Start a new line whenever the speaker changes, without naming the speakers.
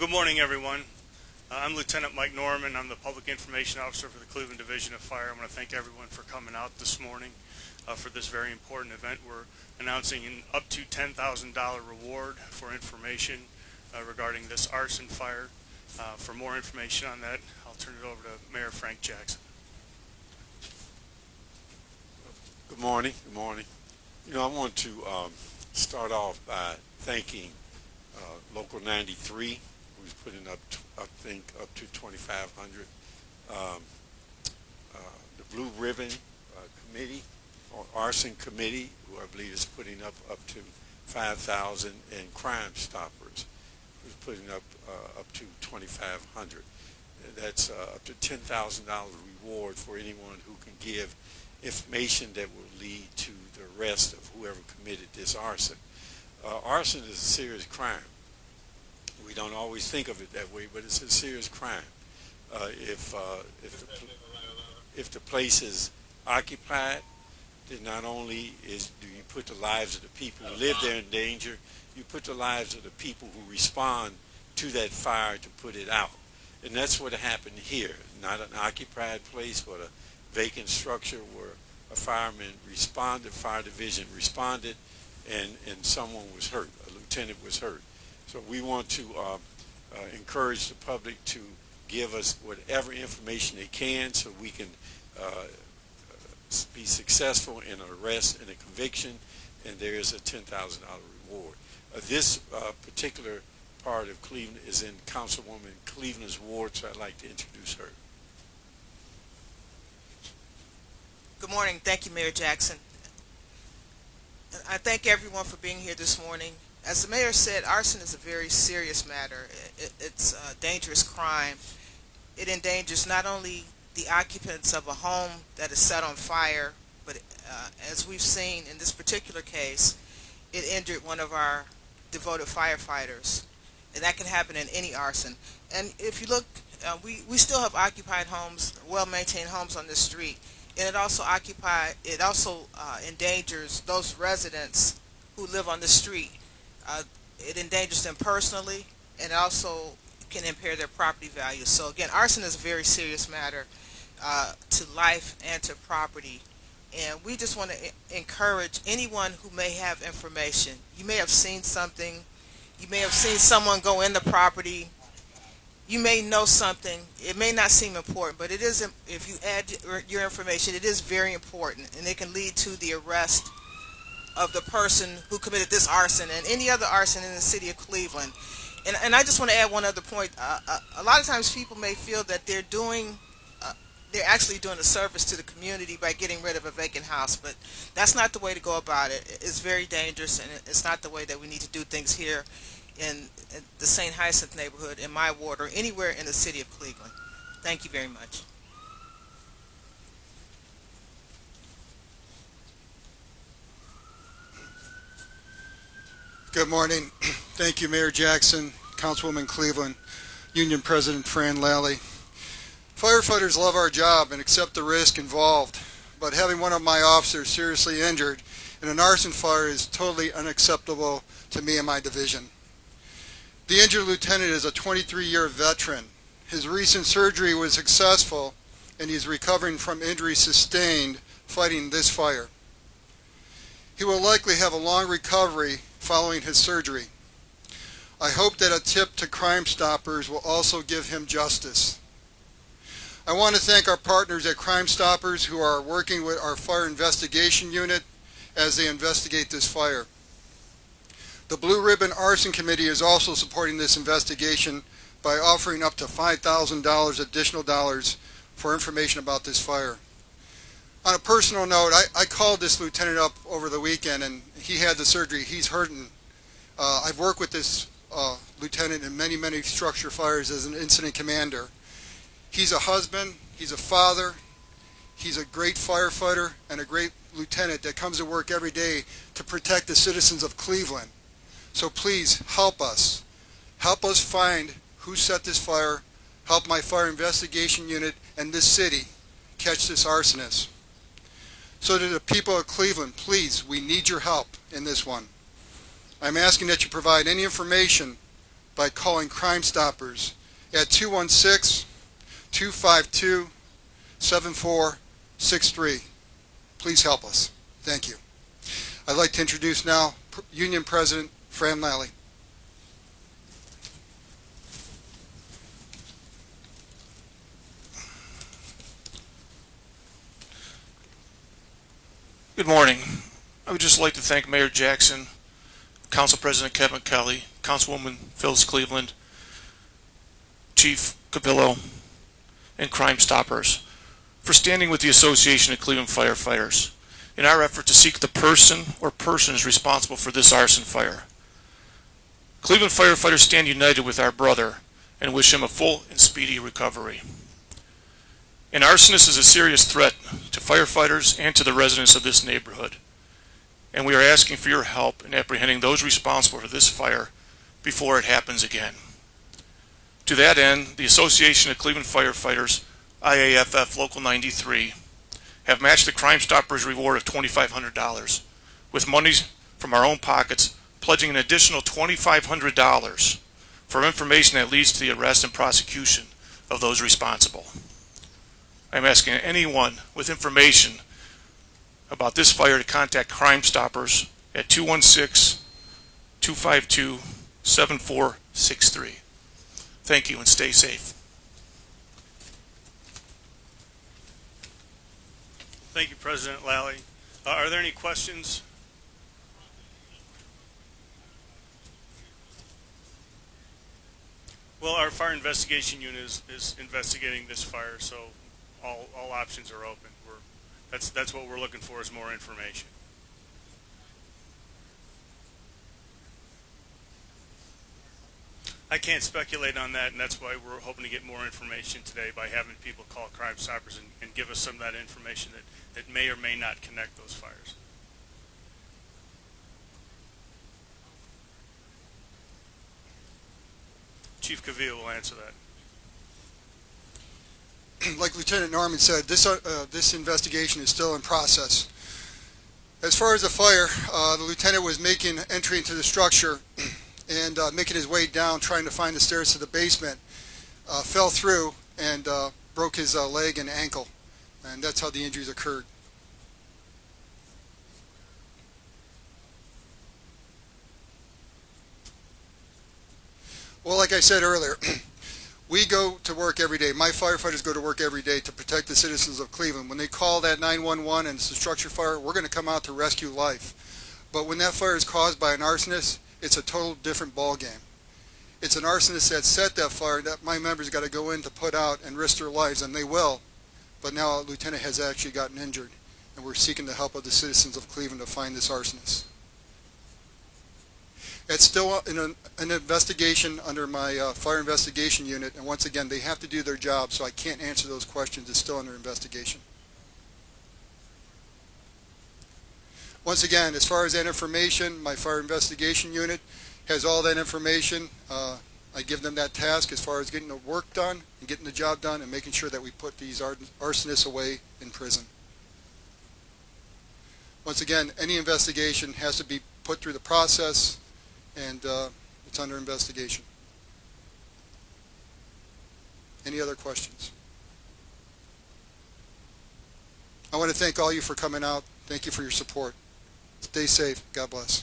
Good morning, everyone. I'm Lieutenant Mike Norman. I'm the Public Information Officer for the Cleveland Division of Fire. I want to thank everyone for coming out this morning for this very important event. We're announcing an up to $10,000 reward for information regarding this arson fire. For more information on that, I'll turn it over to Mayor Frank Jackson.
Good morning. Good morning. I want to start off by thanking Local 93, who's putting up, I think, up to 2,500. The Blue Ribbon Committee, or Arson Committee, who I believe is putting up to 5,000, and Crime Stoppers, who's putting up to 2,500. That's up to $10,000 reward for anyone who can give information that will lead to the arrest of whoever committed this arson. Arson is a serious crime. We don't always think of it that way, but it's a serious crime. If the place is occupied, then not only do you put the lives of the people who live there in danger, you put the lives of the people who respond to that fire to put it out. And that's what happened here. Not an occupied place, but a vacant structure where a fireman responded, fire division responded, and someone was hurt, a lieutenant was hurt. So we want to encourage the public to give us whatever information they can so we can be successful in an arrest and a conviction, and there is a $10,000 reward. This particular part of Cleveland is in Councilwoman Cleveland's ward, so I'd like to introduce her.
Good morning. Thank you, Mayor Jackson. I thank everyone for being here this morning. As the mayor said, arson is a very serious matter. It's a dangerous crime. It endangers not only the occupants of a home that is set on fire, but as we've seen in this particular case, it injured one of our devoted firefighters. And that can happen in any arson. And if you look, we still have occupied homes, well-maintained homes on this street. And it also endangers those residents who live on the street. It endangers them personally, and it also can impair their property value. So again, arson is a very serious matter to life and to property. And we just want to encourage anyone who may have information. You may have seen something. You may have seen someone go in the property. You may know something. It may not seem important, but it is. If you add your information, it is very important, and it can lead to the arrest of the person who committed this arson and any other arson in the city of Cleveland. And I just want to add one other point. A lot of times people may feel that they're actually doing a service to the community by getting rid of a vacant house, but that's not the way to go about it. It's very dangerous, and it's not the way that we need to do things here in the St. Hyacinth neighborhood, in my ward, or anywhere in the city of Cleveland. Thank you very much.
Good morning. Thank you, Mayor Jackson, Councilwoman Cleveland, Union President Fran Lally. Firefighters love our job and accept the risk involved, but having one of my officers seriously injured in an arson fire is totally unacceptable to me and my division. The injured lieutenant is a 23-year veteran. His recent surgery was successful, and he's recovering from injuries sustained fighting this fire. He will likely have a long recovery following his surgery. I hope that a tip to Crime Stoppers will also give him justice. I want to thank our partners at Crime Stoppers who are working with our fire investigation unit as they investigate this fire. The Blue Ribbon Arson Committee is also supporting this investigation by offering up to $5,000 additional dollars for information about this fire. On a personal note, I called this lieutenant up over the weekend, and he had the surgery. He's hurting. I've worked with this lieutenant in many, many structure fires as an incident commander. He's a husband, he's a father, he's a great firefighter, and a great lieutenant that comes to work every day to protect the citizens of Cleveland. So please help us. Help us find who set this fire. Help my fire investigation unit and this city catch this arsonist. So to the people of Cleveland, please, we need your help in this one. I'm asking that you provide any information by calling Crime Stoppers at 216-252-7463. Please help us. Thank you. I'd like to introduce now Union President Fran Lally.
Good morning. I would just like to thank Mayor Jackson, Council President Kevin Kelly, Councilwoman Phyllis Cleveland, Chief Capillo, and Crime Stoppers for standing with the Association of Cleveland Firefighters in our effort to seek the person or persons responsible for this arson fire. Cleveland firefighters stand united with our brother and wish him a full and speedy recovery. An arsonist is a serious threat to firefighters and to the residents of this neighborhood, and we are asking for your help in apprehending those responsible for this fire before it happens again. To that end, the Association of Cleveland Firefighters, IAFF Local 93, have matched the Crime Stoppers reward of $2,500 with monies from our own pockets, pledging an additional $2,500 for information that leads to the arrest and prosecution of those responsible. I'm asking anyone with information about this fire to contact Crime Stoppers at 216-252-7463. Thank you and stay safe.
Thank you, President Lally. Are there any questions? Well, our fire investigation unit is investigating this fire, so all options are open. That's what we're looking for, is more information. I can't speculate on that, and that's why we're hoping to get more information today by having people call Crime Stoppers and give us some of that information that may or may not connect those fires. Chief Cavill will answer that.
Like Lieutenant Norman said, this investigation is still in process. As far as the fire, the lieutenant was making entry into the structure and making his way down, trying to find the stairs to the basement, fell through and broke his leg and ankle, and that's how the injuries occurred. Well, like I said earlier, we go to work every day. My firefighters go to work every day to protect the citizens of Cleveland. When they call that 911 and it's a structure fire, we're going to come out to rescue life. But when that fire is caused by an arsonist, it's a total different ball game. It's an arsonist that set that fire that my members got to go in to put out and risk their lives, and they will. But now a lieutenant has actually gotten injured, and we're seeking the help of the citizens of Cleveland to find this arsonist. It's still an investigation under my fire investigation unit, and once again, they have to do their job, so I can't answer those questions. It's still under investigation. Once again, as far as that information, my fire investigation unit has all that information. I give them that task as far as getting the work done and getting the job done and making sure that we put these arsonists away in prison. Once again, any investigation has to be put through the process, and it's under investigation. Any other questions? I want to thank all you for coming out. Thank you for your support. Stay safe. God bless.